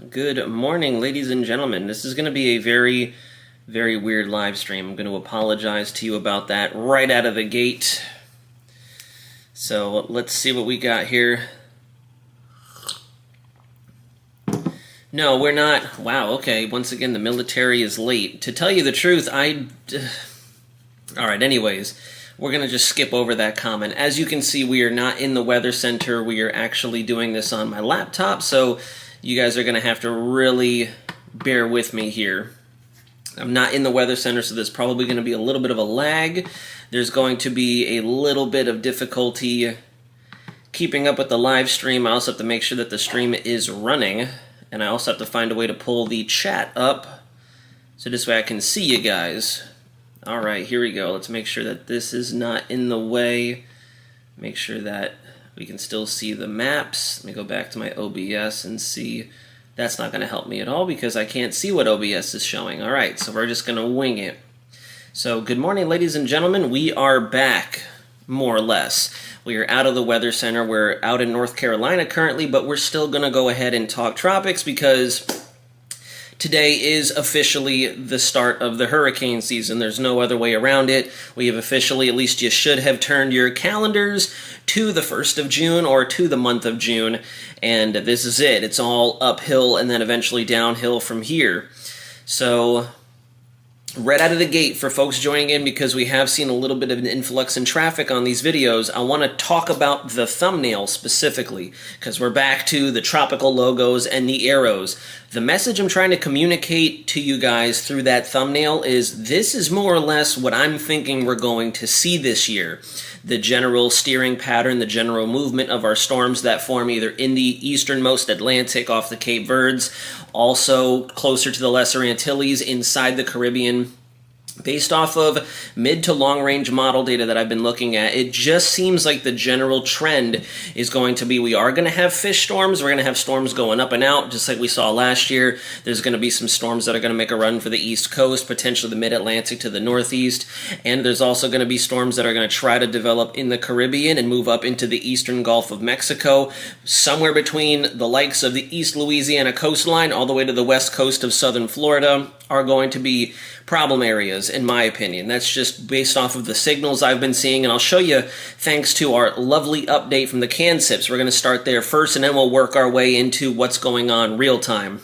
Good morning, ladies and gentlemen. This is going to be a very, very weird live stream. I'm going to apologize to you about that right out of the gate. So let's see what we got here. No, we're not. Wow, okay. Once again, the military is late. To tell you the truth, Alright, anyways, we're going to just skip over that comment. As you can see, we are not in the weather center. We are actually doing this on my laptop, so you guys are going to have to really bear with me here. I'm not in the weather center, so there's probably going to be a little bit of a lag. There's going to be a little bit of difficulty keeping up with the live stream. I also have to make sure that the stream is running, and I also have to find a way to pull the chat up, so this way I can see you guys. Alright, here we go. Let's make sure that this is not in the way. Make sure that we can still see the maps. Let me go back to my OBS and see. That's not going to help me at all because I can't see what OBS is showing. Alright, so we're just going to wing it. So, good morning, ladies and gentlemen. We are back, more or less. We are out of the weather center. We're out in North Carolina currently, but we're still going to go ahead and talk tropics because today is officially the start of the hurricane season. There's no other way around it. We have officially, at least you should have turned your calendars to the 1st of June or to the month of June, and this is it. It's all uphill and then eventually downhill from here. So, right out of the gate for folks joining in, because we have seen a little bit of an influx in traffic on these videos, I want to talk about the thumbnail specifically, because we're back to the tropical logos and the arrows. The message I'm trying to communicate to you guys through that thumbnail is this is more or less what I'm thinking we're going to see this year. The general steering pattern, the general movement of our storms that form either in the easternmost Atlantic off the Cape Verdes, also closer to the Lesser Antilles, inside the Caribbean. Based off of mid to long range model data that I've been looking at, it just seems like the general trend is going to be we are going to have fish storms. We're going to have storms going up and out, just like we saw last year. There's going to be some storms that are going to make a run for the East Coast, potentially the mid-Atlantic to the Northeast. And there's also going to be storms that are going to try to develop in the Caribbean and move up into the eastern Gulf of Mexico, somewhere between the likes of the East Louisiana coastline all the way to the west coast of southern Florida are going to be problem areas, in my opinion. That's just based off of the signals I've been seeing, and I'll show you thanks to our lovely update from the CANSIPS. We're going to start there first, and then we'll work our way into what's going on real time.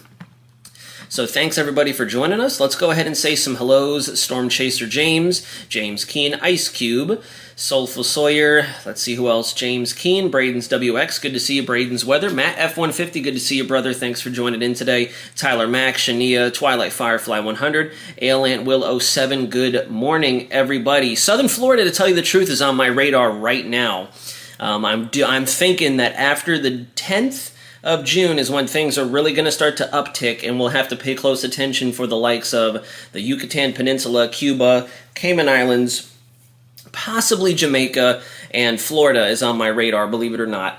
So thanks everybody for joining us. Let's go ahead and say some hellos. Storm Chaser James, James Keen, Ice Cube, Soulful Sawyer, let's see who else, James Keen, Braden's WX, good to see you, Braden's Weather, Matt F150, good to see you, brother, thanks for joining in today, Tyler Mack, Shania, Twilight Firefly 100, Aelant Will 07, good morning, everybody. Southern Florida, to tell you the truth, is on my radar right now. I'm thinking that after the 10th of June is when things are really going to start to uptick, and we'll have to pay close attention for the likes of the Yucatan Peninsula, Cuba, Cayman Islands, possibly Jamaica, and Florida is on my radar, believe it or not.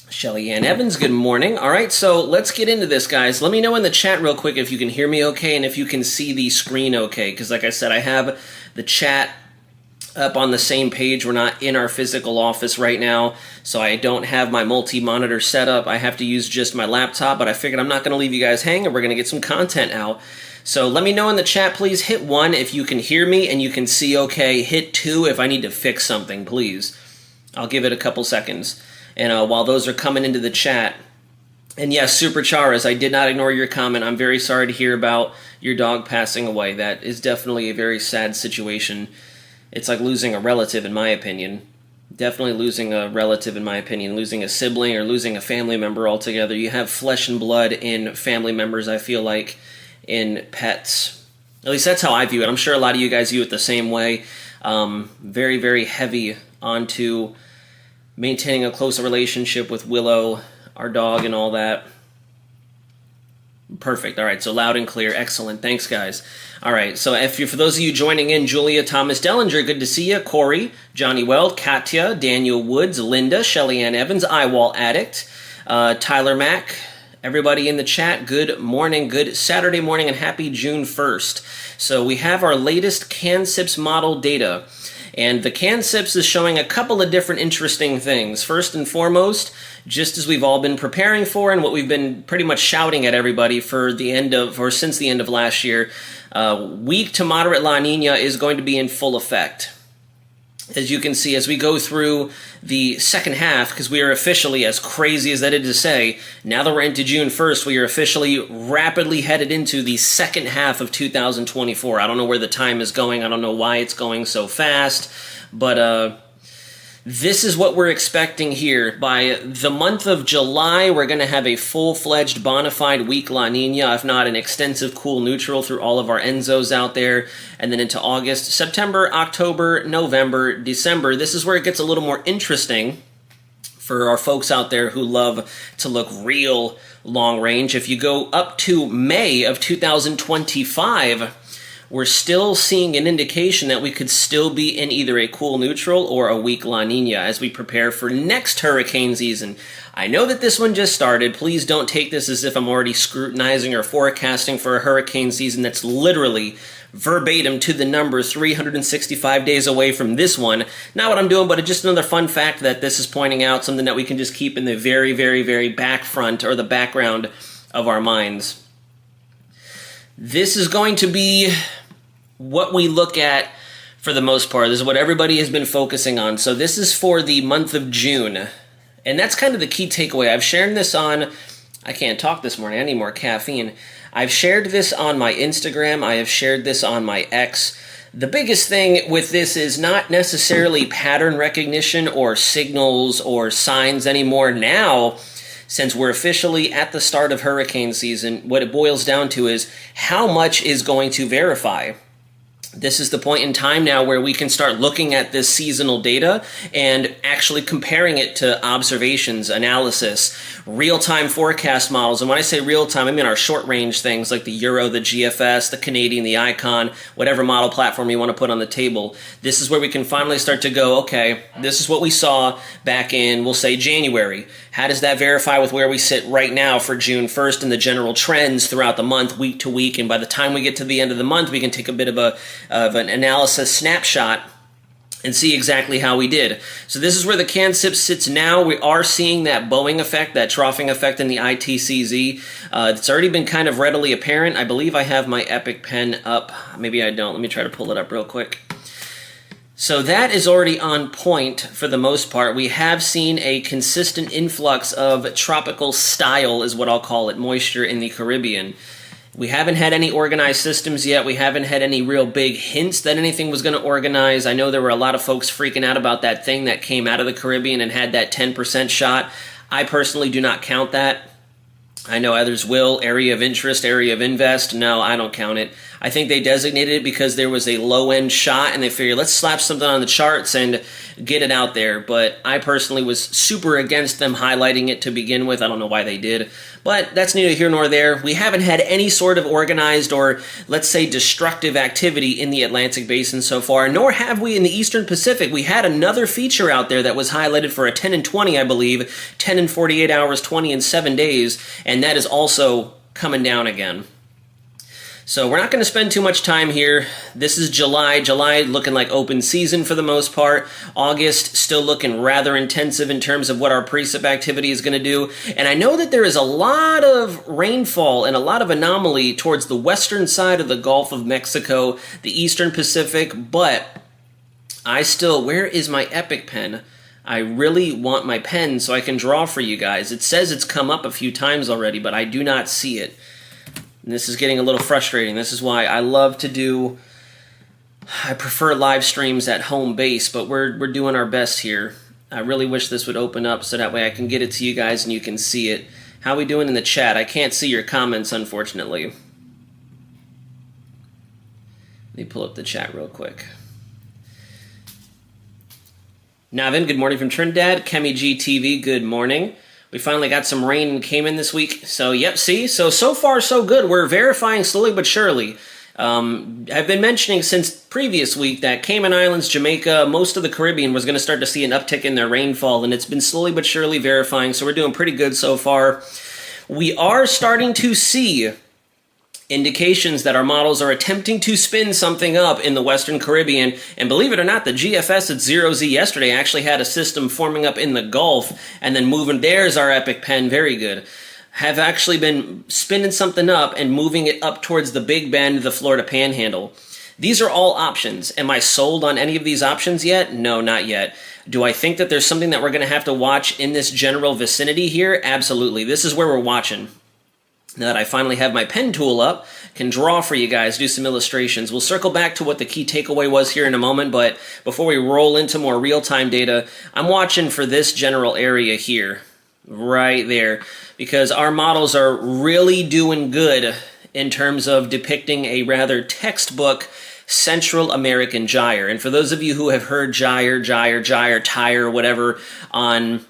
Shelly Ann Evans, good morning. All right, so let's get into this, guys. Let me know in the chat real quick if you can hear me okay and if you can see the screen okay, because like I said, I have the chat up on the same page. We're not in our physical office right now, so I don't have my multi-monitor setup. I have to use just my laptop, but I figured I'm not going to leave you guys hanging. We're going to get some content out. So let me know in the chat, please. Hit 1 if you can hear me and you can see okay. Hit 2 if I need to fix something, please. I'll give it a couple seconds. And while those are coming into the chat, and yes, Super Charas, I did not ignore your comment. I'm very sorry to hear about your dog passing away. That is definitely a very sad situation. It's like losing a relative, in my opinion. Definitely losing a relative, in my opinion. Losing a sibling or losing a family member altogether. You have flesh and blood in family members, I feel like, in pets. At least that's how I view it. I'm sure a lot of you guys view it the same way. Very, very heavy onto maintaining a close relationship with Willow, our dog, and all that. Perfect. All right, so loud and clear. Excellent. Thanks, guys. All right, so for those of you joining in, Julia Thomas Dellinger, good to see you. Corey, Johnny Weld, Katya, Daniel Woods, Linda, Shelly Ann Evans, Eyewall Addict, Tyler Mack, everybody in the chat, good morning, good Saturday morning, and happy June 1st. So we have our latest CANSIPS model data. And the CanSIPS is showing a couple of different interesting things. First and foremost, just as we've all been preparing for and what we've been pretty much shouting at everybody for the end of, or since the end of last year, weak to moderate La Nina is going to be in full effect. As you can see, as we go through the second half, because we are officially, as crazy as that is to say, now that we're into June 1st, we are officially rapidly headed into the second half of 2024. I don't know where the time is going. I don't know why it's going so fast, but this is what we're expecting here. By the month of July, we're going to have a full-fledged bona fide weak La Nina, if not an extensive cool neutral through all of our ENSOs out there. And then into August, September, October, November, December. This is where it gets a little more interesting for our folks out there who love to look real long range. If you go up to May of 2025, we're still seeing an indication that we could still be in either a cool neutral or a weak La Nina as we prepare for next hurricane season. I know that this one just started. Please don't take this as if I'm already scrutinizing or forecasting for a hurricane season that's literally verbatim to the number 365 days away from this one. Not what I'm doing, but just another fun fact that this is pointing out, something that we can just keep in the very, very, very back front or the background of our minds. This is going to be what we look at for the most part. This is what everybody has been focusing on. So this is for the month of June. And that's kind of the key takeaway. I've shared this on, I can't talk this morning, I need more caffeine. I've shared this on my Instagram. I have shared this on my X. The biggest thing with this is not necessarily pattern recognition or signals or signs anymore. Now, since we're officially at the start of hurricane season, what it boils down to is how much is going to verify. This is the point in time now where we can start looking at this seasonal data and actually comparing it to observations, analysis, real-time forecast models. And when I say real-time, I mean our short-range things like the Euro, the GFS, the Canadian, the Icon, whatever model platform you want to put on the table. This is where we can finally start to go, okay, this is what we saw back in, we'll say, January. How does that verify with where we sit right now for June 1st and the general trends throughout the month, week to week? And by the time we get to the end of the month, we can take a bit of an analysis snapshot and see exactly how we did. So this is where the CanSIPS sits now. We are seeing that Boeing effect, that troughing effect in the ITCZ. It's already been kind of readily apparent. I believe I have my Epic Pen up. Maybe I don't. Let me try to pull it up real quick. So that is already on point for the most part. We have seen a consistent influx of tropical style, is what I'll call it, moisture in the Caribbean. We haven't had any organized systems yet. We haven't had any real big hints that anything was going to organize. I know there were a lot of folks freaking out about that thing that came out of the Caribbean and had that 10% shot. I personally do not count that. I know others will. Area of interest, area of invest. No, I don't count it. I think they designated it because there was a low-end shot and they figured, let's slap something on the charts and get it out there. But I personally was super against them highlighting it to begin with. I don't know why they did. But that's neither here nor there. We haven't had any sort of organized or, let's say, destructive activity in the Atlantic Basin so far, nor have we in the Eastern Pacific. We had another feature out there that was highlighted for a 10 and 20, I believe, 10 and 48 hours, 20 and 7 days, and that is also coming down again. So we're not going to spend too much time here. This is July. July looking like open season for the most part. August still looking rather intensive in terms of what our precip activity is going to do. And I know that there is a lot of rainfall and a lot of anomaly towards the western side of the Gulf of Mexico, the Eastern Pacific, but I still, where is my Epic Pen? I really want my pen so I can draw for you guys. It says it's come up a few times already, but I do not see it. And this is getting a little frustrating. This is why I love to do, I prefer live streams at home base, but we're doing our best here. I really wish this would open up so that way I can get it to you guys and you can see it. How are we doing in the chat? I can't see your comments, unfortunately. Let me pull up the chat real quick. Navin, good morning from Trinidad. Kemi GTV, good morning. We finally got some rain and came in this week. So, yep, see? So far, so good. We're verifying slowly but surely. I've been mentioning since previous week that Cayman Islands, Jamaica, most of the Caribbean was going to start to see an uptick in their rainfall, and it's been slowly but surely verifying, so we're doing pretty good so far. We are starting to see indications that our models are attempting to spin something up in the Western Caribbean. And believe it or not, the GFS at 0Z yesterday actually had a system forming up in the Gulf and then moving. There's our epic pen, very good. Have actually been spinning something up and moving it up towards the Big Bend, the Florida Panhandle. These are all options. Am I sold on any of these options yet? No, not yet. Do I think that there's something that we're going to have to watch in this general vicinity here? Absolutely. This is where we're watching. Now that I finally have my pen tool up, can draw for you guys, do some illustrations. We'll circle back to what the key takeaway was here in a moment, but before we roll into more real-time data, I'm watching for this general area here, right there, because our models are really doing good in terms of depicting a rather textbook Central American gyre. And for those of you who have heard gyre, tire, whatever, on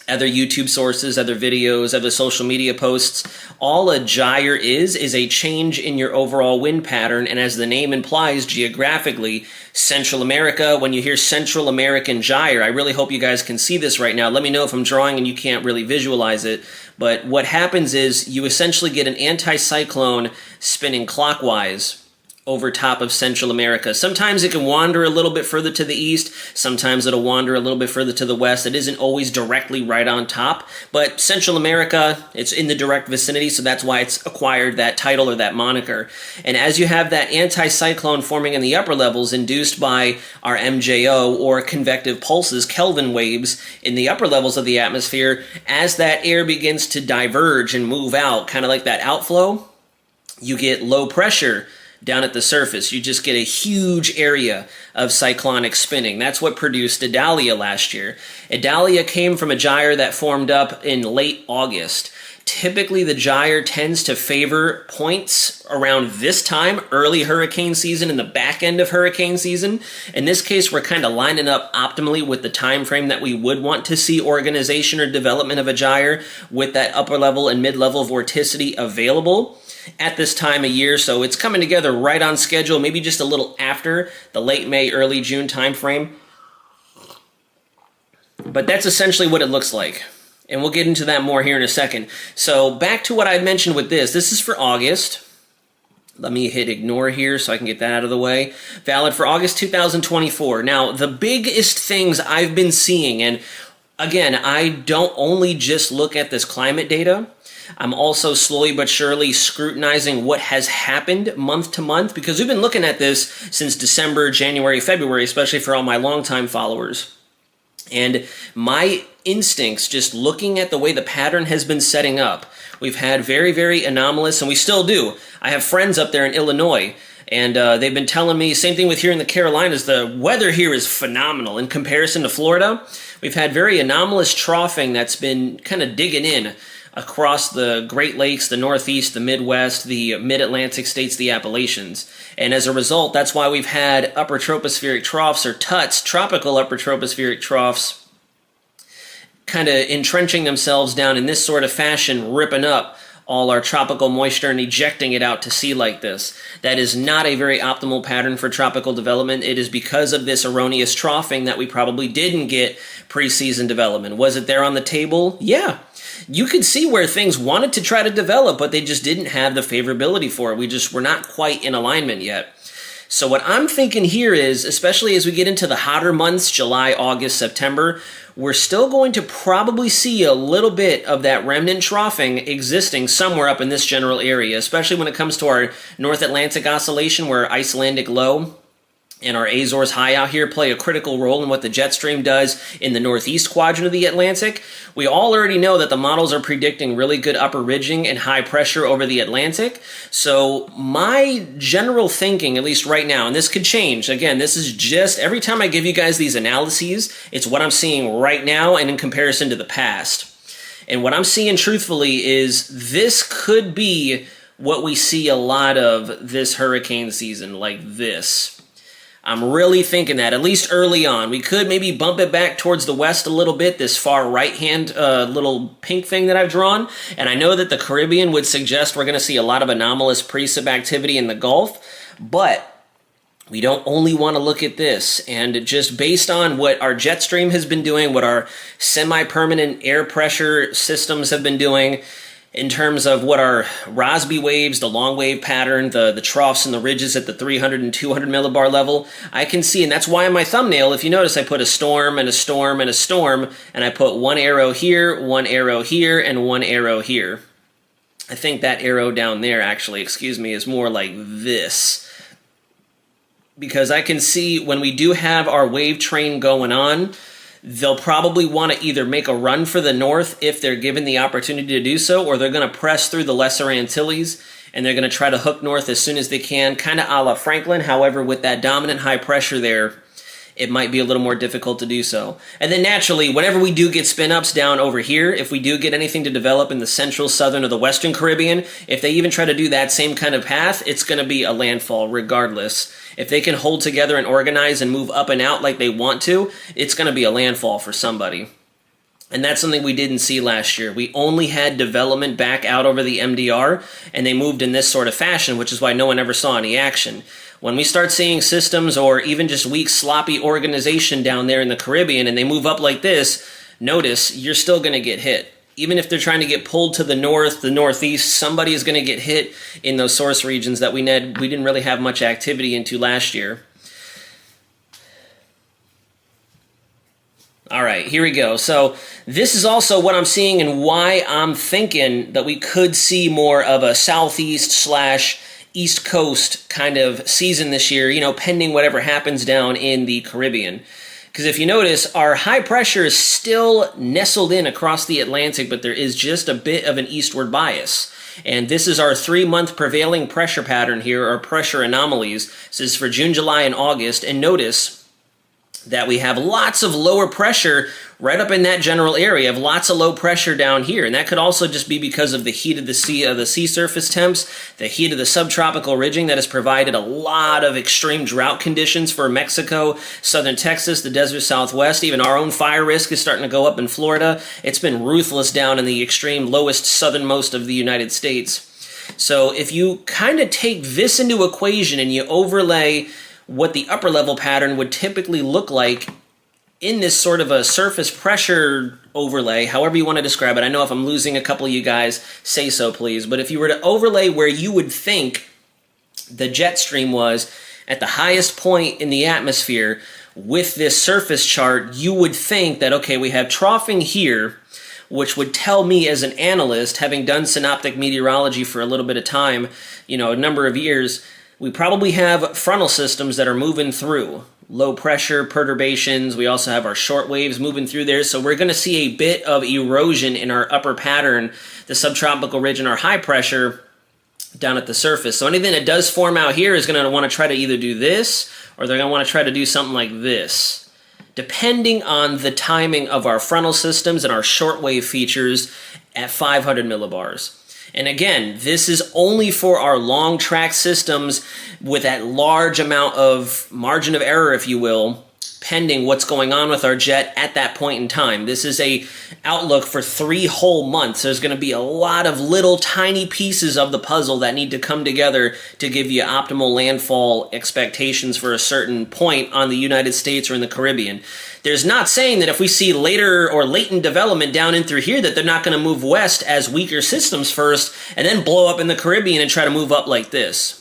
other YouTube sources, other videos, other social media posts, all a gyre is a change in your overall wind pattern, and as the name implies, geographically, Central America. When you hear Central American gyre, I really hope you guys can see this right now. Let me know if I'm drawing and you can't really visualize it, but what happens is you essentially get an anticyclone spinning clockwise over top of Central America. Sometimes it can wander a little bit further to the east, sometimes it'll wander a little bit further to the west. It isn't always directly right on top, but Central America, it's in the direct vicinity, so that's why it's acquired that title or that moniker. And as you have that anticyclone forming in the upper levels induced by our MJO or convective pulses, Kelvin waves, in the upper levels of the atmosphere, as that air begins to diverge and move out, kind of like that outflow, you get low pressure down at the surface. You just get a huge area of cyclonic spinning. That's what produced Idalia last year. Idalia came from a gyre that formed up in late August. Typically, the gyre tends to favor points around this time, early hurricane season and the back end of hurricane season. In this case, we're kind of lining up optimally with the time frame that we would want to see organization or development of a gyre with that upper level and mid-level vorticity available at this time of year, so it's coming together right on schedule, maybe just a little after the late May, early June time frame. But that's essentially what it looks like, and we'll get into that more here in a second. So back to what I mentioned with this. This is for August. Let me hit ignore here so I can get that out of the way. Valid for August 2024. Now, the biggest things I've been seeing, and again, I don't only just look at this climate data, I'm also slowly but surely scrutinizing what has happened month to month, because we've been looking at this since December, January, February, especially for all my longtime followers. And my instincts, just looking at the way the pattern has been setting up, we've had very, very anomalous, and we still do. I have friends up there in Illinois, and they've been telling me, same thing with here in the Carolinas, the weather here is phenomenal in comparison to Florida. We've had very anomalous troughing that's been kind of digging in across the Great Lakes, the Northeast, the Midwest, the Mid-Atlantic states, the Appalachians. And as a result, that's why we've had upper tropospheric troughs, or TUTS, tropical upper tropospheric troughs, kind of entrenching themselves down in this sort of fashion, ripping up all our tropical moisture and ejecting it out to sea like this. That is not a very optimal pattern for tropical development. It is because of this erroneous troughing that we probably didn't get preseason development. Was it there on the table? Yeah. You could see where things wanted to try to develop, but they just didn't have the favorability for it. We just were not quite in alignment yet. So what I'm thinking here is, especially as we get into the hotter months, July, August, September, we're still going to probably see a little bit of that remnant troughing existing somewhere up in this general area, especially when it comes to our North Atlantic oscillation, where Icelandic low and our Azores high out here play a critical role in what the jet stream does in the northeast quadrant of the Atlantic. We all already know that the models are predicting really good upper ridging and high pressure over the Atlantic. So my general thinking, at least right now, and this could change, again, this is just, every time I give you guys these analyses, it's what I'm seeing right now and in comparison to the past. And what I'm seeing truthfully is this could be what we see a lot of this hurricane season, like this. I'm really thinking that, at least early on. We could maybe bump it back towards the west a little bit, this far right-hand little pink thing that I've drawn. And I know that the Caribbean would suggest we're going to see a lot of anomalous precip activity in the Gulf. But we don't only want to look at this. And just based on what our jet stream has been doing, what our semi-permanent air pressure systems have been doing, in terms of what are Rossby waves, the long wave pattern, the troughs and the ridges at the 300 and 200 millibar level, I can see, and that's why in my thumbnail, if you notice, I put a storm and a storm and a storm, and I put one arrow here, and one arrow here. I think that arrow down there, actually, is more like this. Because I can see when we do have our wave train going on, they'll probably want to either make a run for the north if they're given the opportunity to do so, or they're going to press through the Lesser Antilles, and they're going to try to hook north as soon as they can, kind of a la Franklin. However, with that dominant high pressure there, it might be a little more difficult to do so. And then naturally, whenever we do get spin-ups down over here, if we do get anything to develop in the central, southern, or the western Caribbean, if they even try to do that same kind of path, it's going to be a landfall regardless. If they can hold together and organize and move up and out like they want to, it's going to be a landfall for somebody. And that's something we didn't see last year. We only had development back out over the MDR, and they moved in this sort of fashion, which is why no one ever saw any action. When we start seeing systems or even just weak, sloppy organization down there in the Caribbean and they move up like this, notice you're still going to get hit. Even if they're trying to get pulled to the north, the northeast, somebody is going to get hit in those source regions that we didn't really have much activity into last year. All right, here we go. So this is also what I'm seeing and why I'm thinking that we could see more of a southeast / East Coast kind of season this year, pending whatever happens down in the Caribbean. Because if you notice, our high pressure is still nestled in across the Atlantic, but there is just a bit of an eastward bias. And this is our 3-month prevailing pressure pattern here, or pressure anomalies. This is for June, July, and August. And notice that we have lots of lower pressure right up in that general area, of lots of low pressure down here. And that could also just be because of the heat of the sea surface temps, the heat of the subtropical ridging that has provided a lot of extreme drought conditions for Mexico, southern Texas, the desert Southwest. Even our own fire risk is starting to go up in Florida. It's been ruthless down in the extreme lowest southernmost of the United States. So if you kind of take this into equation and you overlay what the upper level pattern would typically look like in this sort of a surface pressure overlay, however you want to describe it. I know if I'm losing a couple of you guys, say so please. But if you were to overlay where you would think the jet stream was at the highest point in the atmosphere with this surface chart, you would think that, okay, we have troughing here, which would tell me as an analyst, having done synoptic meteorology for a little bit of time, a number of years, we probably have frontal systems that are moving through. Low pressure perturbations. We also have our short waves moving through there. So we're going to see a bit of erosion in our upper pattern, the subtropical ridge and our high pressure down at the surface. So anything that does form out here is going to want to try to either do this or they're going to want to try to do something like this, depending on the timing of our frontal systems and our shortwave features at 500 millibars. And again, this is only for our long track systems with that large amount of margin of error, if you will, pending what's going on with our jet at that point in time. This is a outlook for 3 whole months. There's going to be a lot of little tiny pieces of the puzzle that need to come together to give you optimal landfall expectations for a certain point on the United States or in the Caribbean. There's not saying that if we see later or latent development down in through here that they're not going to move west as weaker systems first and then blow up in the Caribbean and try to move up like this.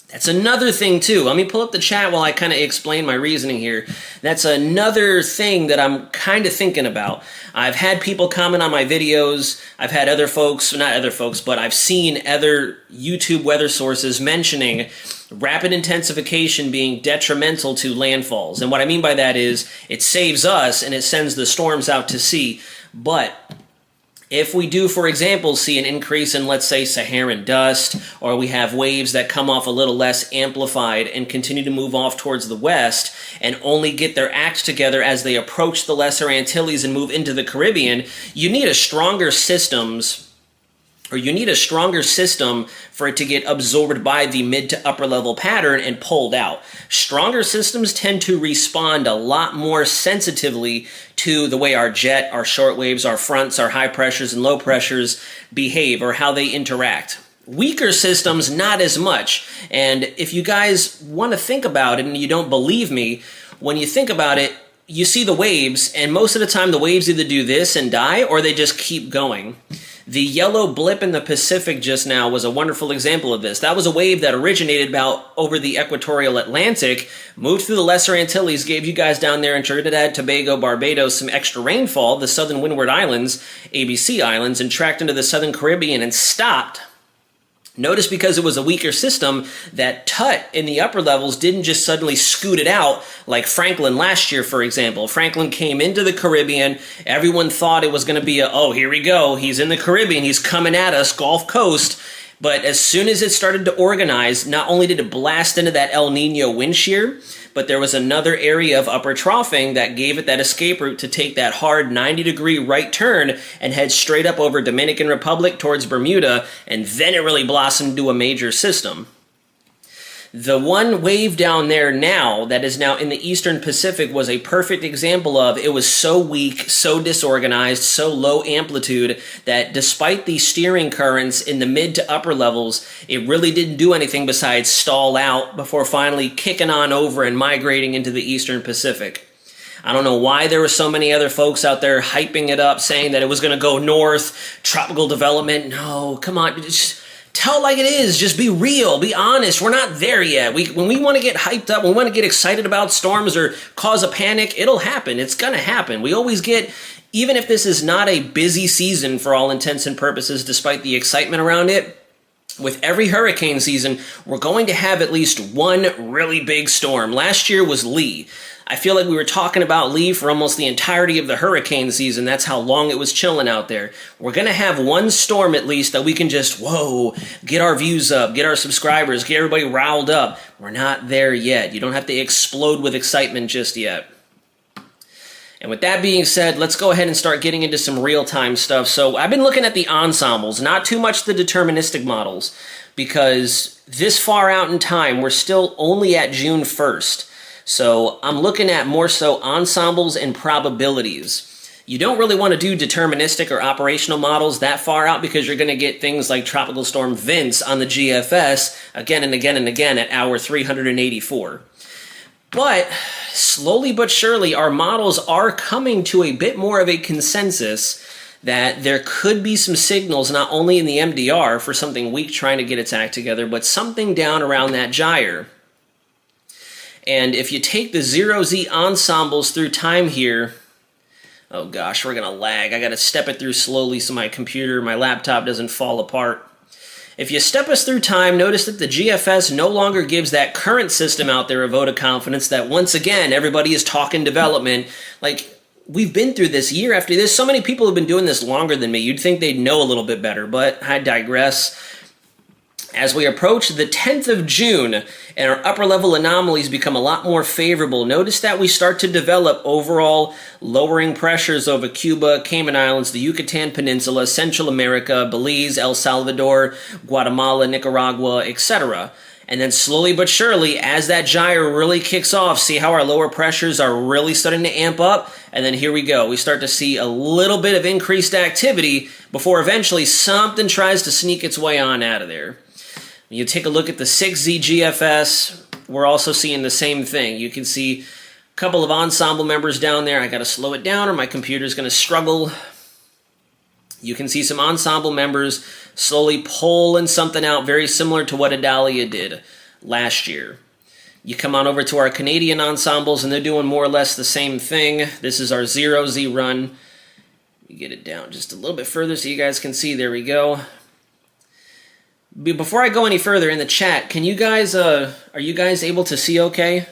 That's another thing too. Let me pull up the chat while I kind of explain my reasoning here. That's another thing that I'm kind of thinking about. I've had people comment on my videos. I've had other folks, not other folks, but I've seen other YouTube weather sources mentioning rapid intensification being detrimental to landfalls. And what I mean by that is it saves us and it sends the storms out to sea. But if we do, for example, see an increase in, let's say, Saharan dust, or we have waves that come off a little less amplified and continue to move off towards the west and only get their act together as they approach the Lesser Antilles and move into the Caribbean, you need a stronger system for it to get absorbed by the mid to upper level pattern and pulled out. Stronger systems tend to respond a lot more sensitively to the way our jet, our short waves, our fronts, our high pressures and low pressures behave or how they interact. Weaker systems, not as much. And if you guys want to think about it and you don't believe me, when you think about it, you see the waves, and most of the time the waves either do this and die or they just keep going. The yellow blip in the Pacific just now was a wonderful example of this. That was a wave that originated about over the equatorial Atlantic, moved through the Lesser Antilles, gave you guys down there in Trinidad, Tobago, Barbados some extra rainfall, the Southern Windward Islands, ABC Islands, and tracked into the Southern Caribbean and stopped. Notice because it was a weaker system, that Tut in the upper levels didn't just suddenly scoot it out like Franklin last year, for example. Franklin came into the Caribbean. Everyone thought it was going to be oh, here we go. He's in the Caribbean. He's coming at us, Gulf Coast. But as soon as it started to organize, not only did it blast into that El Nino wind shear, but there was another area of upper troughing that gave it that escape route to take that hard 90-degree right turn and head straight up over Dominican Republic towards Bermuda, and then it really blossomed into a major system. The one wave down there now that is now in the Eastern Pacific was a perfect example of it was so weak, so disorganized, so low amplitude that despite the steering currents in the mid to upper levels, it really didn't do anything besides stall out before finally kicking on over and migrating into the Eastern Pacific. I don't know why there were so many other folks out there hyping it up, saying that it was going to go north, tropical development. No, come on, just tell it like it is. Just be real. Be honest. We're not there yet. When we want to get hyped up, when we want to get excited about storms or cause a panic, it'll happen. It's going to happen. We always get, even if this is not a busy season for all intents and purposes, despite the excitement around it, with every hurricane season, we're going to have at least one really big storm. Last year was Lee. I feel like we were talking about Lee for almost the entirety of the hurricane season. That's how long it was chilling out there. We're going to have one storm at least that we can just, whoa, get our views up, get our subscribers, get everybody riled up. We're not there yet. You don't have to explode with excitement just yet. And with that being said, let's go ahead and start getting into some real-time stuff. So I've been looking at the ensembles, not too much the deterministic models, because this far out in time, we're still only at June 1st. So I'm looking at more so ensembles and probabilities. You don't really want to do deterministic or operational models that far out because you're going to get things like Tropical Storm Vince on the GFS again and again and again at hour 384. But slowly but surely, our models are coming to a bit more of a consensus that there could be some signals not only in the MDR for something weak trying to get its act together, but something down around that gyre. And if you take the 0Z ensembles through time here, oh gosh, we're going to lag. I got to step it through slowly so my laptop doesn't fall apart. If you step us through time, notice that the GFS no longer gives that current system out there a vote of confidence that once again, everybody is talking development. Like, we've been through this year after this. So many people have been doing this longer than me. You'd think they'd know a little bit better, but I digress. As we approach the 10th of June and our upper level anomalies become a lot more favorable, notice that we start to develop overall lowering pressures over Cuba, Cayman Islands, the Yucatan Peninsula, Central America, Belize, El Salvador, Guatemala, Nicaragua, etc. And then slowly but surely, as that gyre really kicks off, see how our lower pressures are really starting to amp up? And then here we go. We start to see a little bit of increased activity before eventually something tries to sneak its way on out of there. You take a look at the 6Z GFS, we're also seeing the same thing. You can see a couple of ensemble members down there. I got to slow it down or my computer's going to struggle. You can see some ensemble members slowly pulling something out very similar to what Idalia did last year. You come on over to our Canadian ensembles and they're doing more or less the same thing. This is our 0Z run. You get it down just a little bit further so you guys can see. There we go. Before I go any further in the chat, can you guys, are you guys able to see okay?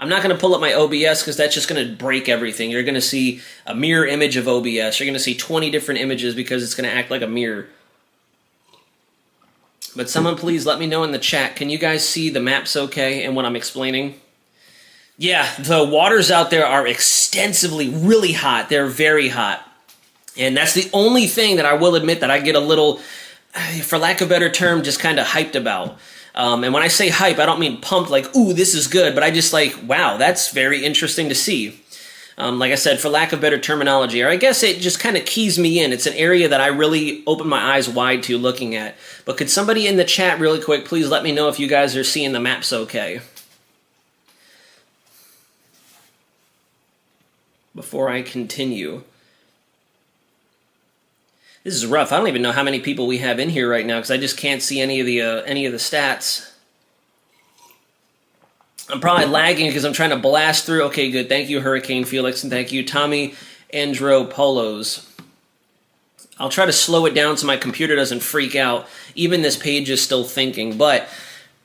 I'm not going to pull up my OBS because that's just going to break everything. You're going to see a mirror image of OBS. You're going to see 20 different images because it's going to act like a mirror. But someone please let me know in the chat. Can you guys see the maps okay and what I'm explaining? Yeah, the waters out there are extensively really hot. They're very hot. And that's the only thing that I will admit that I get a little, for lack of a better term, just kind of hyped about. And when I say hype, I don't mean pumped like, ooh, this is good, but I just like, wow, that's very interesting to see. Like I said, for lack of better terminology, or I guess it just kind of keys me in. It's an area that I really open my eyes wide to looking at. But could somebody in the chat really quick, please let me know if you guys are seeing the maps okay? Before I continue. This is rough. I don't even know how many people we have in here right now because I just can't see any of the stats. I'm probably lagging because I'm trying to blast through. Okay, good. Thank you, Hurricane Felix, and thank you, Tommy Andropolos. I'll try to slow it down so my computer doesn't freak out. Even this page is still thinking. But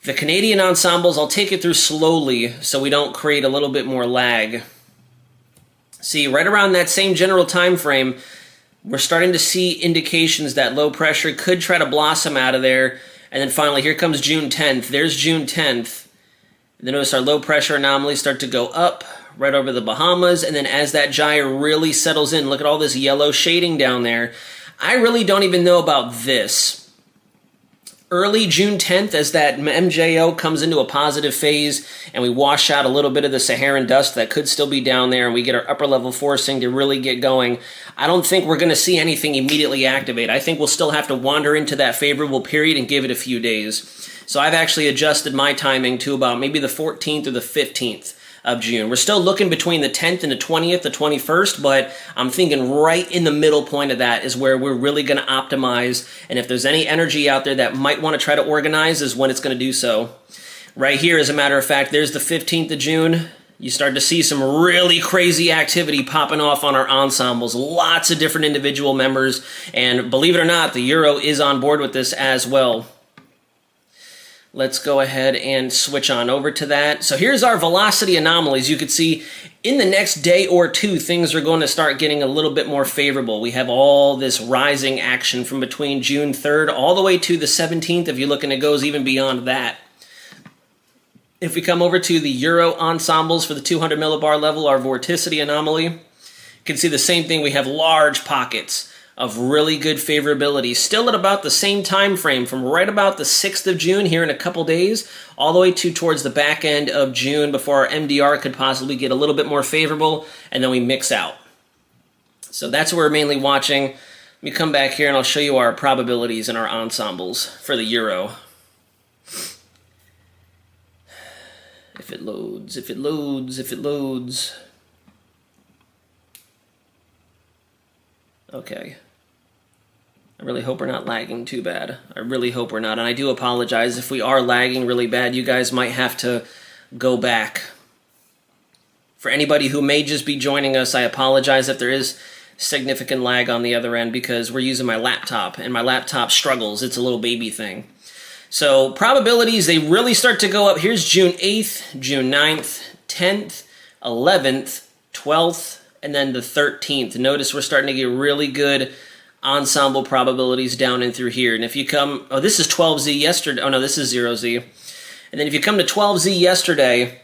the Canadian ensembles, I'll take it through slowly so we don't create a little bit more lag. See, right around that same general time frame, we're starting to see indications that low pressure could try to blossom out of there. And then finally, here comes June 10th. There's June 10th. And then notice our low pressure anomalies start to go up right over the Bahamas. And then as that gyre really settles in, look at all this yellow shading down there. I really don't even know about this. Early June 10th, as that MJO comes into a positive phase and we wash out a little bit of the Saharan dust that could still be down there and we get our upper level forcing to really get going, I don't think we're going to see anything immediately activate. I think we'll still have to wander into that favorable period and give it a few days. So I've actually adjusted my timing to about maybe the 14th or the 15th of June. We're still looking between the 10th and the 20th, the 21st, but I'm thinking right in the middle point of that is where we're really going to optimize. And if there's any energy out there that might want to try to organize is when it's going to do so. Right here, as a matter of fact, there's the 15th of June. You start to see some really crazy activity popping off on our ensembles. Lots of different individual members. And believe it or not, the Euro is on board with this as well. Let's go ahead and switch on over to that. So here's our velocity anomalies. You can see in the next day or two, things are going to start getting a little bit more favorable. We have all this rising action from between June 3rd all the way to the 17th. If you look, and it goes even beyond that. If we come over to the Euro ensembles for the 200 millibar level, our vorticity anomaly, you can see the same thing. We have large pockets of really good favorability, still at about the same time frame from right about the 6th of June here in a couple days, all the way to towards the back end of June before our MDR could possibly get a little bit more favorable, and then we mix out. So that's what we're mainly watching. Let me come back here and I'll show you our probabilities in our ensembles for the Euro. If it loads, if it loads, if it loads. Okay. I really hope we're not lagging too bad. I really hope we're not. And I do apologize if we are lagging really bad. You guys might have to go back. For anybody who may just be joining us, I apologize if there is significant lag on the other end because we're using my laptop and my laptop struggles. It's a little baby thing. So probabilities, they really start to go up. Here's June 8th, June 9th, 10th, 11th, 12th, and then the 13th. Notice we're starting to get really good ensemble probabilities down in through here. And if you come, oh, this is 12Z yesterday. Oh, no, this is 0Z. And then if you come to 12Z yesterday,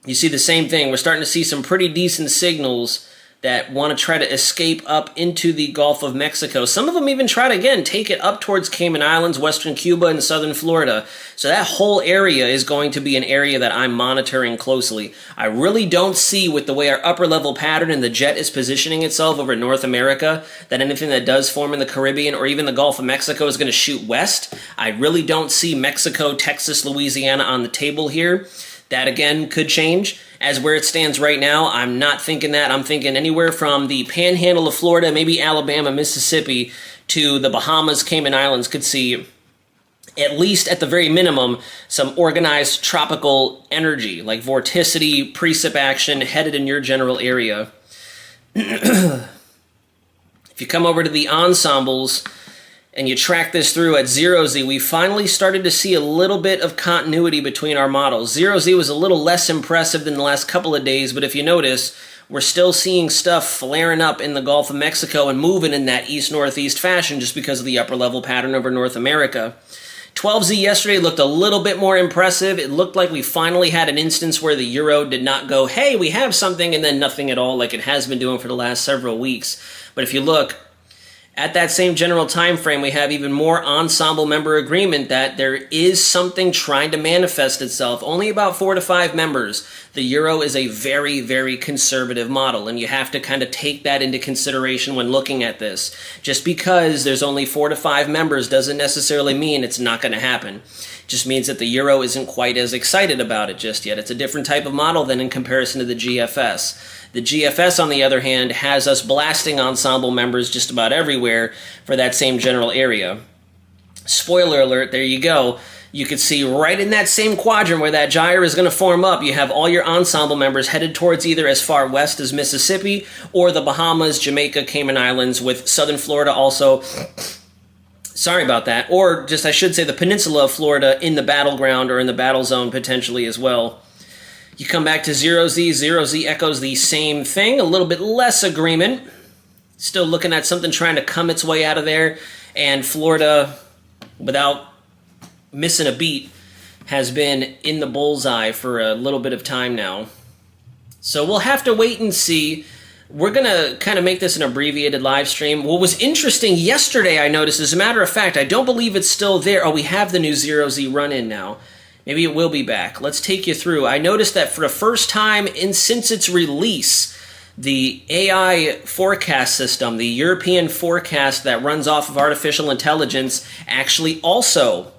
you see the same thing. We're starting to see some pretty decent signals that want to try to escape up into the Gulf of Mexico. Some of them even try to, again, take it up towards Cayman Islands, western Cuba, and southern Florida. So that whole area is going to be an area that I'm monitoring closely. I really don't see, with the way our upper level pattern and the jet is positioning itself over North America, that anything that does form in the Caribbean or even the Gulf of Mexico is going to shoot west. I really don't see Mexico, Texas, Louisiana on the table here. That, again, could change. As where it stands right now, I'm not thinking that. I'm thinking anywhere from the panhandle of Florida, maybe Alabama, Mississippi, to the Bahamas, Cayman Islands could see, at least at the very minimum, some organized tropical energy, like vorticity, precip action, headed in your general area. If you come over to the ensembles and you track this through at 0Z, we finally started to see a little bit of continuity between our models. 0Z was a little less impressive than the last couple of days, but if you notice, we're still seeing stuff flaring up in the Gulf of Mexico and moving in that east-northeast fashion just because of the upper-level pattern over North America. 12Z yesterday looked a little bit more impressive. It looked like we finally had an instance where the Euro did not go, hey, we have something, and then nothing at all like it has been doing for the last several weeks. But if you look, at that same general time frame, we have even more ensemble member agreement that there is something trying to manifest itself. Only about 4 to 5 members. The Euro is a very, very conservative model, and you have to kind of take that into consideration when looking at this. Just because there's only 4 to 5 members doesn't necessarily mean it's not going to happen. It just means that the Euro isn't quite as excited about it just yet. It's a different type of model than in comparison to the GFS. The GFS, on the other hand, has us blasting ensemble members just about everywhere. everywhere for that same general area. Spoiler alert, there you go. You could see right in that same quadrant where that gyre is going to form up, you have all your ensemble members headed towards either as far west as Mississippi or the Bahamas, Jamaica, Cayman Islands, with southern Florida also. Sorry about that. Or just, I should say, the peninsula of Florida in the battleground or in the battle zone potentially as well. You come back to Zero Z. Zero Z echoes the same thing, a little bit less agreement. Still looking at something trying to come its way out of there. And Florida, without missing a beat, has been in the bullseye for a little bit of time now. So we'll have to wait and see. We're going to kind of make this an abbreviated live stream. What was interesting yesterday, I noticed, as a matter of fact, I don't believe it's still there. Oh, we have the new Zero Z run-in now. Maybe it will be back. Let's take you through. I noticed that for the first time since its release, the AI forecast system, the European forecast that runs off of artificial intelligence, actually also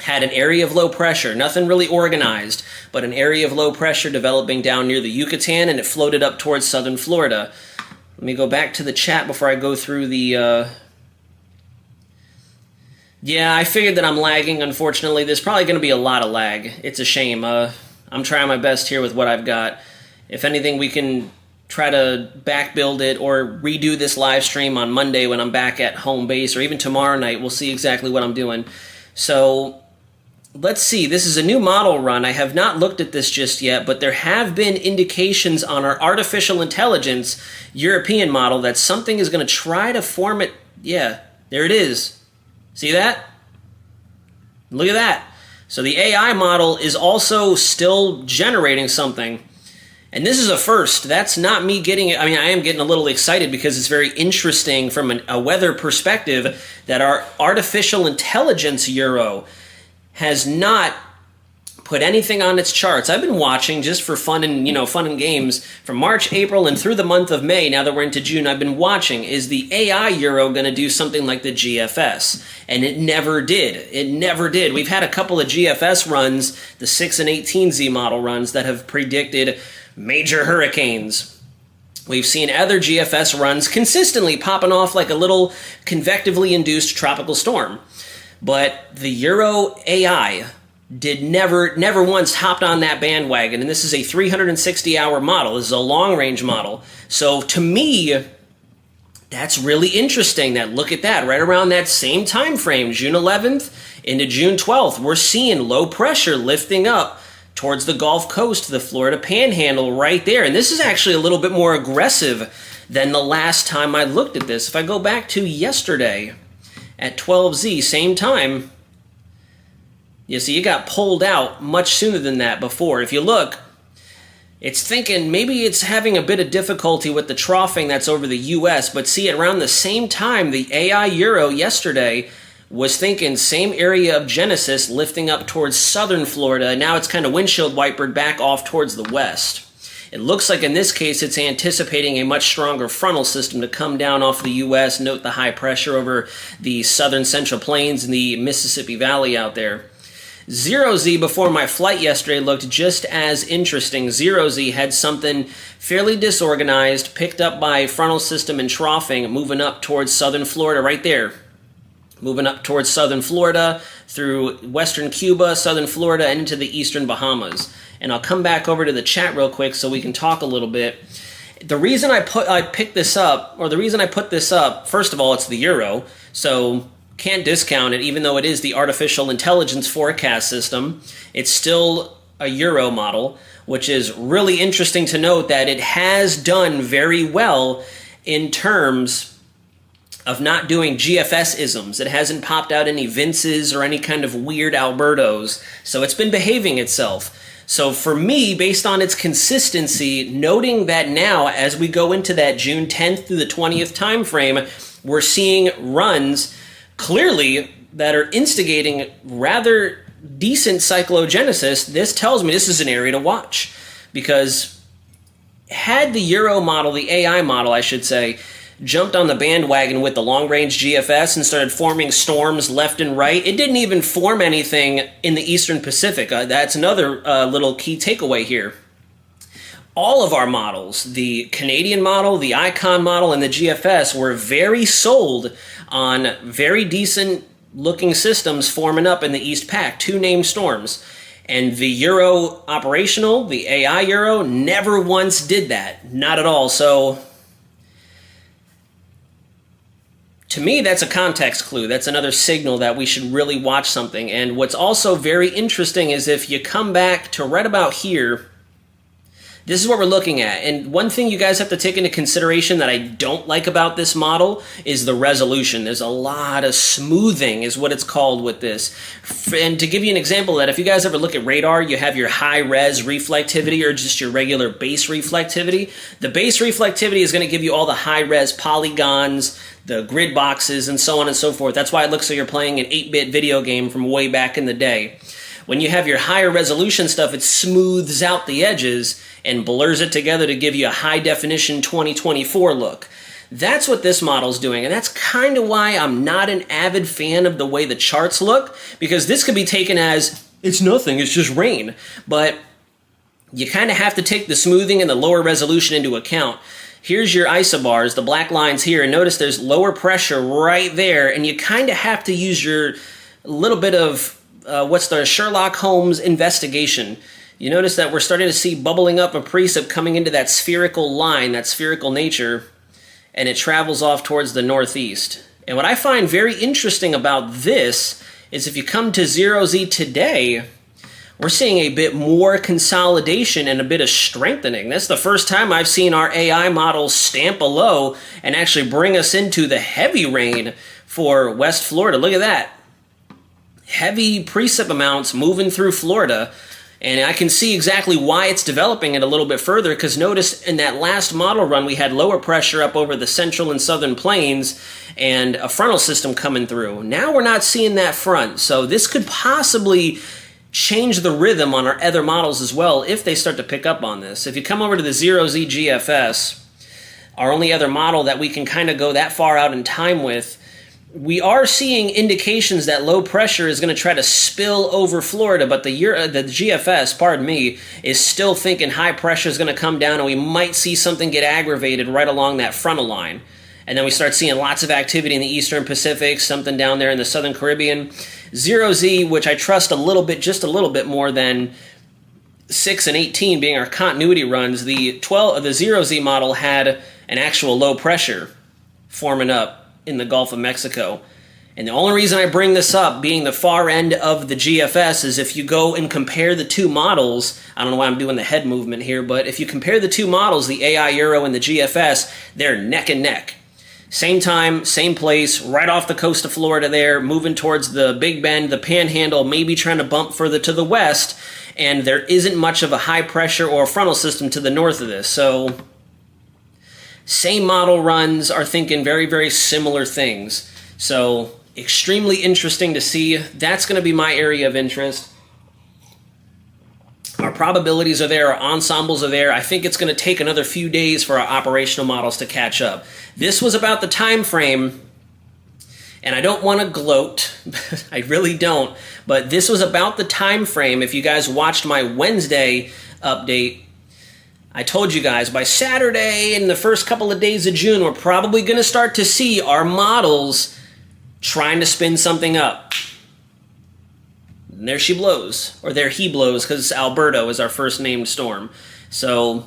had an area of low pressure, nothing really organized, but an area of low pressure developing down near the Yucatan, and it floated up towards southern Florida. Let me go back to the chat before I go through the... Yeah, I figured that I'm lagging, unfortunately. There's probably going to be a lot of lag. It's a shame. I'm trying my best here with what I've got. If anything, we can try to back build it or redo this live stream on Monday when I'm back at home base, or even tomorrow night. We'll see exactly what I'm doing. So let's see. This is a new model run. I have not looked at this just yet, but there have been indications on our artificial intelligence European model that something is going to try to form it. Yeah, there it is. See that? Look at that. So the AI model is also still generating something. And this is a first. That's not me getting it. I mean, I am getting a little excited because it's very interesting from a weather perspective that our artificial intelligence Euro has not put anything on its charts. I've been watching just for fun and, fun and games from March, April, and through the month of May. Now that we're into June, I've been watching. Is the AI Euro going to do something like the GFS? And it never did. It never did. We've had a couple of GFS runs, the 6 and 18Z model runs, that have predicted major hurricanes. We've seen other GFS runs consistently popping off like a little convectively induced tropical storm. But the Euro AI did never once hopped on that bandwagon, and this is a 360-hour model. This is a long-range model. So to me, that's really interesting. That look at that, right around that same time frame, June 11th into June 12th, we're seeing low pressure lifting up towards the Gulf Coast, the Florida Panhandle right there. And this is actually a little bit more aggressive than the last time I looked at this. If I go back to yesterday at 12Z, same time, you see, it got pulled out much sooner than that before. If you look, it's thinking maybe it's having a bit of difficulty with the troughing that's over the U.S., but see, around the same time, the AI Euro yesterday was thinking same area of genesis lifting up towards southern Florida. Now it's kind of windshield wipered back off towards the west. It looks like in this case it's anticipating a much stronger frontal system to come down off the U.S. Note the high pressure over the southern central plains and the Mississippi Valley out there. Zero Z before my flight yesterday looked just as interesting. Zero Z had something fairly disorganized, picked up by frontal system and troughing, moving up towards southern Florida right there. Moving up towards southern Florida, through western Cuba, southern Florida, and into the eastern Bahamas. And I'll come back over to the chat real quick so we can talk a little bit. The reason I picked this up, or the reason I put this up, first of all, it's the Euro, so can't discount it, even though it is the artificial intelligence forecast system. It's still a Euro model, which is really interesting to note that it has done very well in terms of not doing GFS-isms. It hasn't popped out any Vinces or any kind of weird Albertos, so it's been behaving itself. So for me, based on its consistency, noting that now as we go into that June 10th through the 20th time frame, we're seeing runs clearly that are instigating rather decent cyclogenesis. This tells me this is an area to watch, because had the Euro model, the AI model, I should say, jumped on the bandwagon with the long-range GFS and started forming storms left and right, it didn't even form anything in the eastern Pacific. That's another little key takeaway here. all of our models, the Canadian model, the Icon model, and the GFS, were very sold on very decent looking systems forming up in the East Pack, 2 named storms. And the Euro operational, the AI Euro, never once did that. Not at all. So to me, that's a context clue. That's another signal that we should really watch something. And what's also very interesting is if you come back to right about here, this is what we're looking at. And one thing you guys have to take into consideration that I don't like about this model is the resolution. There's a lot of smoothing is what it's called with this. And to give you an example of that, if you guys ever look at radar, you have your high-res reflectivity or just your regular base reflectivity. The base reflectivity is going to give you all the high-res polygons, the grid boxes, and so on and so forth. That's why it looks like you're playing an 8-bit video game from way back in the day. When you have your higher resolution stuff, it smooths out the edges and blurs it together to give you a high definition 2024 look. That's what this model's doing, and that's kind of why I'm not an avid fan of the way the charts look, because this could be taken as, it's nothing, it's just rain. But you kind of have to take the smoothing and the lower resolution into account. Here's your isobars, the black lines here, and notice there's lower pressure right there, and you kind of have to use your little bit of what's the Sherlock Holmes investigation. You notice that we're starting to see bubbling up a precip coming into that spherical line, that spherical nature, and it travels off towards the northeast. And what I find very interesting about this is if you come to 0Z today, we're seeing a bit more consolidation and a bit of strengthening. That's the first time I've seen our AI models stamp a low and actually bring us into the heavy rain for West Florida. Look at that. Heavy precip amounts moving through Florida, and I can see exactly why it's developing it a little bit further, because notice in that last model run we had lower pressure up over the central and southern plains and a frontal system coming through. Now we're not seeing that front, so this could possibly change the rhythm on our other models as well if they start to pick up on this. If you come over to the 0Z GFS, our only other model that we can kind of go that far out in time with, we are seeing indications that low pressure is going to try to spill over Florida, but the GFS, pardon me, is still thinking high pressure is going to come down and we might see something get aggravated right along that frontal line. And then we start seeing lots of activity in the Eastern Pacific, something down there in the Southern Caribbean. 0Z, which I trust a little bit, just a little bit more than 6 and 18 being our continuity runs, the 0Z model had an actual low pressure forming up in the Gulf of Mexico. And the only reason I bring this up, being the far end of the GFS, is if you go and compare the two models, I don't know why I'm doing the head movement here, but if you compare the two models, the AI Euro and the GFS, they're neck and neck. Same time, same place, right off the coast of Florida there, moving towards the Big Bend, the Panhandle, maybe trying to bump further to the west, and there isn't much of a high pressure or frontal system to the north of this. So same model runs are thinking very, very similar things. So extremely interesting to see. That's going to be my area of interest. Our probabilities are there, our ensembles are there. I think it's going to take another few days for our operational models to catch up. This was about the time frame, and I don't want to gloat, I really don't, but this was about the time frame. If you guys watched my Wednesday update, I told you guys by Saturday and the first couple of days of June, we're probably going to start to see our models trying to spin something up. And there she blows, or there he blows, because Alberto is our first named storm. So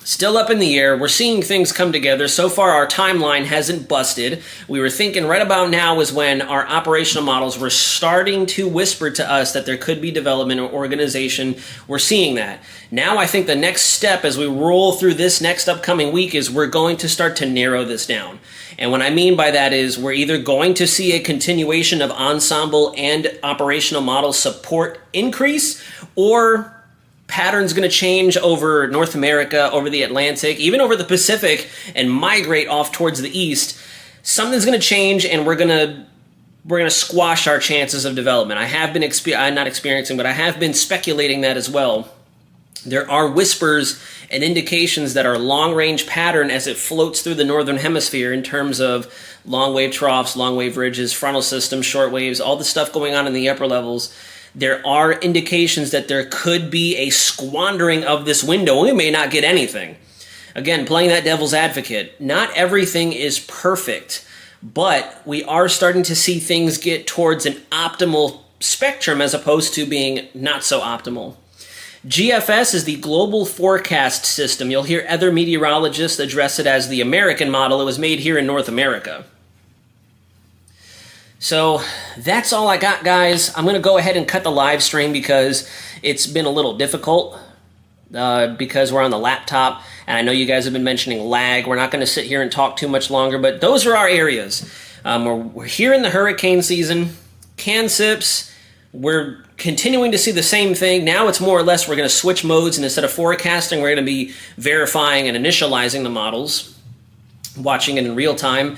still up in the air. We're seeing things come together. So far, our timeline hasn't busted. We were thinking right about now is when our operational models were starting to whisper to us that there could be development or organization. We're seeing that. Now I think the next step as we roll through this next upcoming week is we're going to start to narrow this down. And what I mean by that is we're either going to see a continuation of ensemble and operational model support increase, or pattern's going to change over North America, over the Atlantic, even over the Pacific, and migrate off towards the east. Something's going to change, and we're going to squash our chances of development. I have been not experiencing, but I have been speculating that as well. There are whispers and indications that our long-range pattern as it floats through the northern hemisphere in terms of long-wave troughs, long-wave ridges, frontal systems, short waves, all the stuff going on in the upper levels, there are indications that there could be a squandering of this window. We may not get anything. Again, playing that devil's advocate, not everything is perfect, but we are starting to see things get towards an optimal spectrum as opposed to being not so optimal. GFS is the Global Forecast System. You'll hear other meteorologists address it as the American model. It was made here in North America. So that's all I got, guys. I'm going to go ahead and cut the live stream because it's been a little difficult because we're on the laptop, and I know you guys have been mentioning lag. We're not going to sit here and talk too much longer, but those are our areas. We're here in the hurricane season. CanSIPs, we're continuing to see the same thing. Now it's more or less we're going to switch modes, and instead of forecasting, we're going to be verifying and initializing the models, watching it in real time.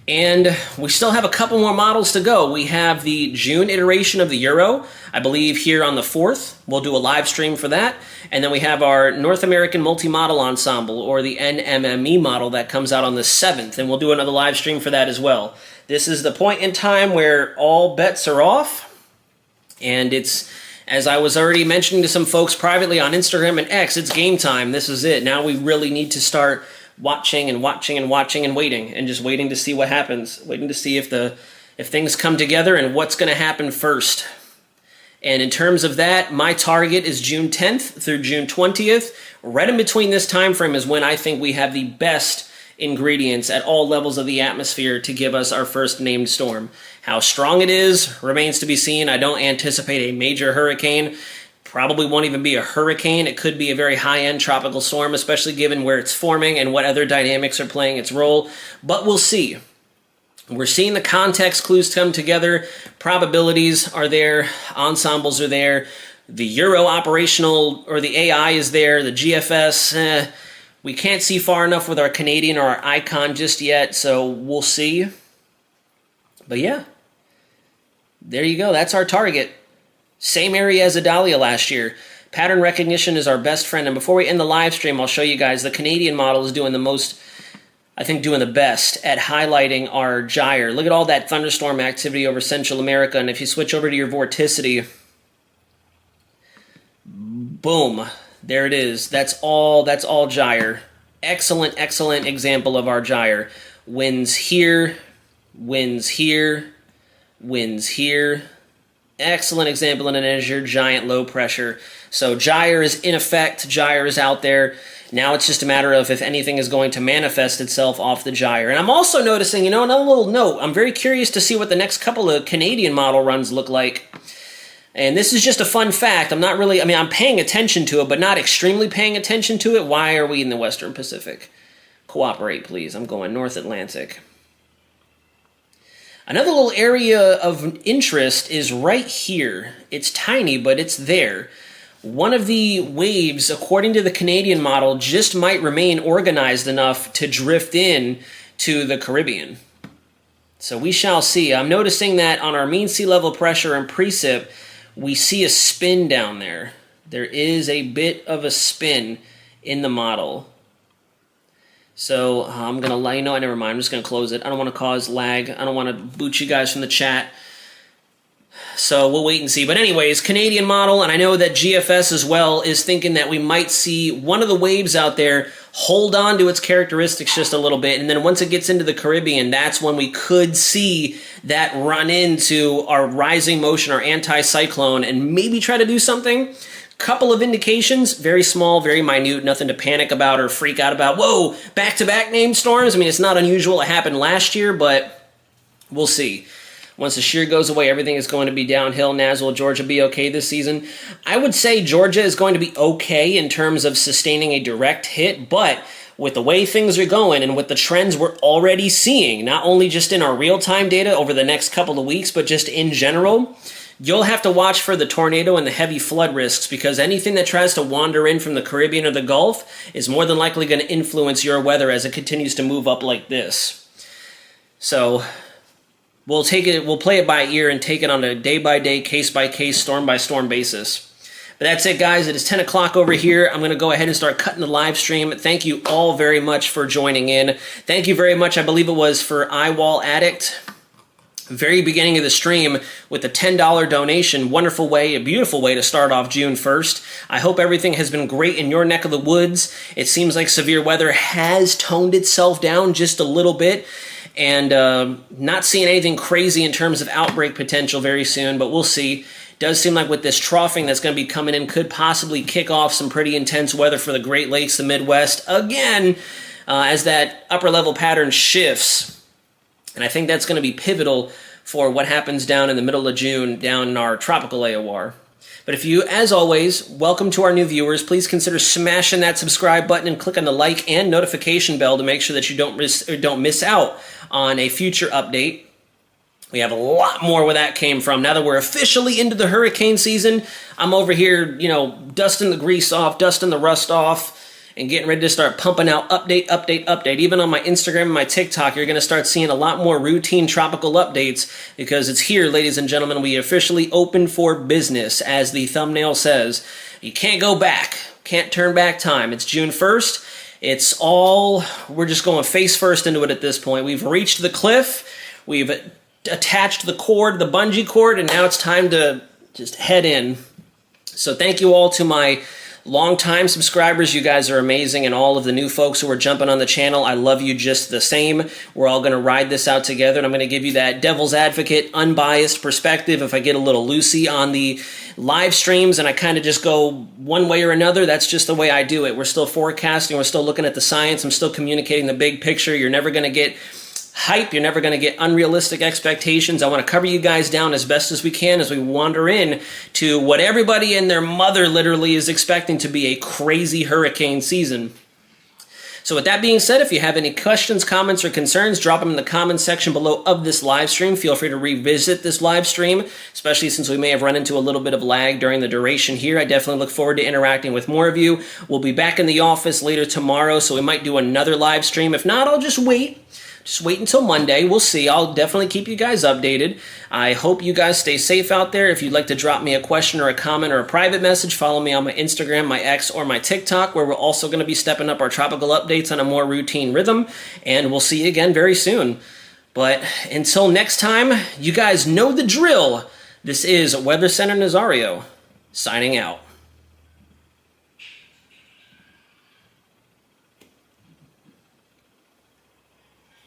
And we still have a couple more models to go. We have the June iteration of the Euro, I believe here on the 4th. We'll do a live stream for that. And then we have our North American Multi-Model Ensemble, or the NMME model, that comes out on the 7th. And we'll do another live stream for that as well. This is the point in time where all bets are off. And it's, as I was already mentioning to some folks privately on Instagram and X, it's game time. This is it. Now we really need to start watching and watching and watching and waiting, and just waiting to see what happens, waiting to see if things come together and what's going to happen first. And in terms of that, my target is June 10th through June 20th. Right in between this time frame is when I think we have the best ingredients at all levels of the atmosphere to give us our first named storm. How strong it is remains to be seen. I don't anticipate a major hurricane. Probably won't even be a hurricane. It could be a very high-end tropical storm, especially given where it's forming and what other dynamics are playing its role. But we'll see. We're seeing the context clues come together. Probabilities are there. Ensembles are there. The Euro operational, or the AI, is there. The GFS, we can't see far enough with our Canadian or our Icon just yet, so we'll see. But yeah, there you go. That's our target. Same area as Idalia last year. Pattern recognition is our best friend. And before we end the live stream, I'll show you guys the Canadian model is doing the most, I think doing the best at highlighting our gyre. Look at all that thunderstorm activity over Central America. And if you switch over to your vorticity, boom, there it is. That's all gyre. Excellent, excellent example of our gyre. Winds here, winds here, winds here. Excellent example, and it is your giant low pressure. So gyre is in effect, gyre is out there. Now it's just a matter of if anything is going to manifest itself off the gyre. And I'm also noticing, another little note, I'm very curious to see what the next couple of Canadian model runs look like. And this is just a fun fact. I'm paying attention to it, but not extremely paying attention to it. Why are we in the Western Pacific? Cooperate, please. I'm going North Atlantic. Another little area of interest is right here. It's tiny, but it's there. One of the waves, according to the Canadian model, just might remain organized enough to drift in to the Caribbean. So we shall see. I'm noticing that on our mean sea level pressure and precip, we see a spin down there. There is a bit of a spin in the model. So I'm going to never mind. I'm just going to close it. I don't want to cause lag. I don't want to boot you guys from the chat. So we'll wait and see. But anyways, Canadian model, and I know that GFS as well is thinking that we might see one of the waves out there hold on to its characteristics just a little bit. And then once it gets into the Caribbean, that's when we could see that run into our rising motion, our anticyclone, and maybe try to do something. Couple of indications, very small, very minute, nothing to panic about or freak out about. Whoa, back-to-back named storms. It's not unusual. It happened last year, but we'll see. Once the shear goes away, everything is going to be downhill. Naz, will Georgia be okay this season? I would say Georgia is going to be okay in terms of sustaining a direct hit, but with the way things are going and with the trends we're already seeing, not only just in our real-time data over the next couple of weeks, but just in general, you'll have to watch for the tornado and the heavy flood risks, because anything that tries to wander in from the Caribbean or the Gulf is more than likely going to influence your weather as it continues to move up like this. So we'll play it by ear and take it on a day-by-day, case-by-case, storm-by-storm basis. But that's it, guys. It is 10 o'clock over here. I'm going to go ahead and start cutting the live stream. Thank you all very much for joining in. Thank you very much. I believe it was for Eyewall Addict. very beginning of the stream with a $10 donation. Wonderful way, a beautiful way to start off June 1st. I hope everything has been great in your neck of the woods. It seems like severe weather has toned itself down just a little bit, and not seeing anything crazy in terms of outbreak potential very soon, but we'll see. Does seem like with this troughing that's going to be coming in could possibly kick off some pretty intense weather for the Great Lakes, the Midwest, again, as that upper level pattern shifts. And I think that's going to be pivotal for what happens down in the middle of June down in our tropical AOR. But if you, as always, welcome to our new viewers, please consider smashing that subscribe button and click on the like and notification bell to make sure that you don't miss out on a future update. We have a lot more where that came from. Now that we're officially into the hurricane season, I'm over here, dusting the grease off, dusting the rust off, and getting ready to start pumping out update. Even on my Instagram and my TikTok, you're going to start seeing a lot more routine tropical updates because it's here, ladies and gentlemen. We officially open for business, as the thumbnail says. You can't go back. Can't turn back time. It's June 1st. We're just going face first into it at this point. We've reached the cliff. We've attached the cord, the bungee cord, and now it's time to just head in. So thank you all to my long-time subscribers. You guys are amazing, and all of the new folks who are jumping on the channel, I love you just the same. We're all going to ride this out together, and I'm going to give you that devil's advocate, unbiased perspective. If I get a little loosey on the live streams and I kind of just go one way or another, that's just the way I do it. We're still forecasting. We're still looking at the science. I'm still communicating the big picture. You're never going to get hype. You're never going to get unrealistic expectations. I want to cover you guys down as best as we can as we wander in to what everybody and their mother literally is expecting to be a crazy hurricane season. So with that being said, if you have any questions, comments, or concerns, drop them in the comments section below of this live stream. Feel free to revisit this live stream, especially since we may have run into a little bit of lag during the duration here. I definitely look forward to interacting with more of you. We'll be back in the office later tomorrow, so we might do another live stream. If not, I'll just wait. Just wait until Monday. We'll see. I'll definitely keep you guys updated. I hope you guys stay safe out there. If you'd like to drop me a question or a comment or a private message, follow me on my Instagram, my X, or my TikTok, where we're also going to be stepping up our tropical updates on a more routine rhythm. And we'll see you again very soon. But until next time, you guys know the drill. This is Weather Center Nazario, signing out.